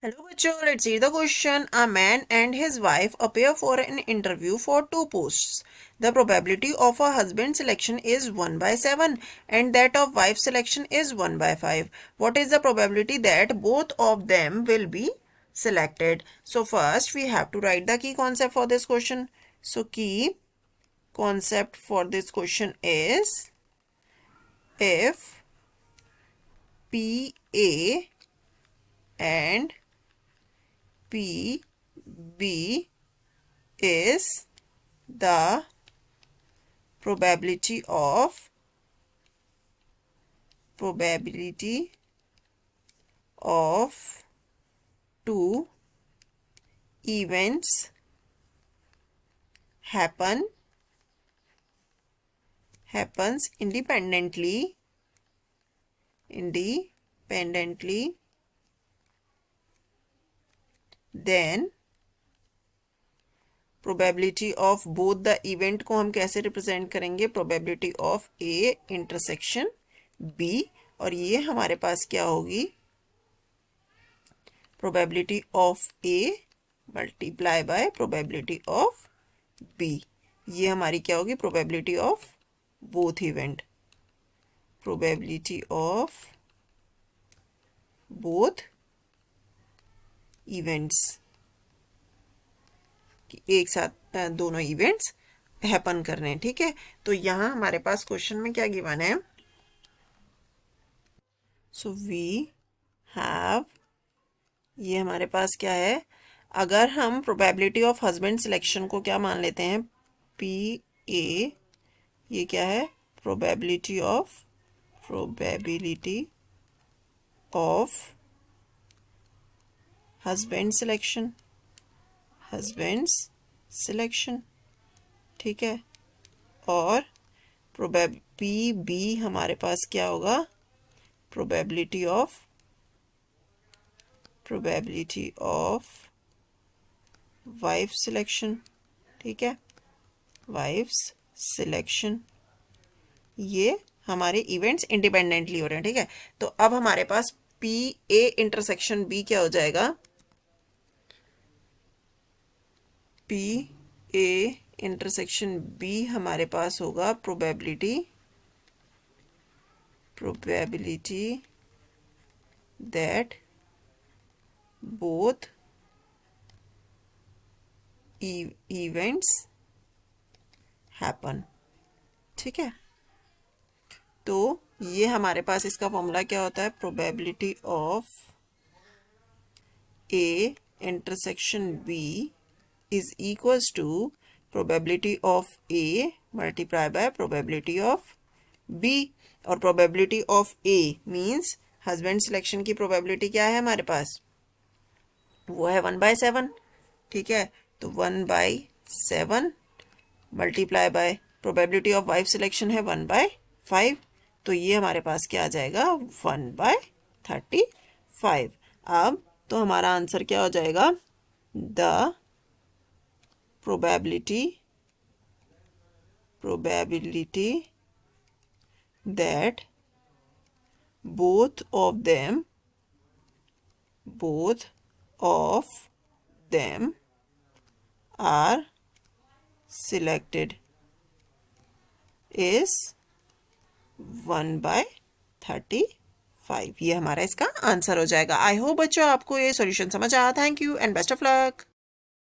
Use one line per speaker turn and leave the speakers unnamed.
Hello, bachcho. Let's see the question. A man and his wife appear for an interview for two posts. The probability of a husband selection is 1 by 7 and that of wife selection is 1 by 5. What is the probability that both of them will be selected? So first we have to write the key concept for this question. So key concept for this question is if PA and PB is the probability of two events happens independently then probability of both the event को हम कैसे represent करेंगे, probability of A intersection B, और ये हमारे पास क्या होगी, probability of A multiply by probability of B. ये हमारी क्या होगी, probability of both event, probability of both events, एक साथ दोनों इवेंट्स हैपन कर रहे हैं. ठीक है, तो यहां हमारे पास क्वेश्चन में क्या गिवन है. सो वी हैव, ये हमारे पास क्या है, अगर हम प्रोबेबिलिटी ऑफ हस्बैंड सिलेक्शन को क्या मान लेते हैं, पी ए, ये क्या है, प्रोबेबिलिटी ऑफ हस्बैंड सिलेक्शन, ठीक है, और पी बी हमारे पास क्या होगा, प्रोबेबिलिटी ऑफ वाइफ सिलेक्शन. ठीक है, वाइफ्स सिलेक्शन, ये हमारे इवेंट्स इंडिपेंडेंटली हो रहे हैं. ठीक है, तो अब हमारे पास पी ए इंटरसेक्शन बी क्या हो जाएगा, पी ए इंटरसेक्शन बी हमारे पास होगा probability that both events happen. ठीक है, तो ये हमारे पास इसका फॉर्मूला क्या होता है, probability of A intersection B is equals to probability of A multiply by probability of B. और probability of A means husband selection की प्रोबेबिलिटी क्या है हमारे पास, वो है 1 by 7. ठीक है, तो 1 by 7 multiply by probability of wife selection है 1 by 5, तो ये हमारे पास क्या आ जाएगा, 1 by 35. अब तो हमारा आंसर क्या हो जाएगा, the probability that both of them are selected is 1 by 35. ये हमारा इसका आंसर हो जाएगा. आई होप बच्चों आपको ये सॉल्यूशन समझ आया. Thank you and best of luck.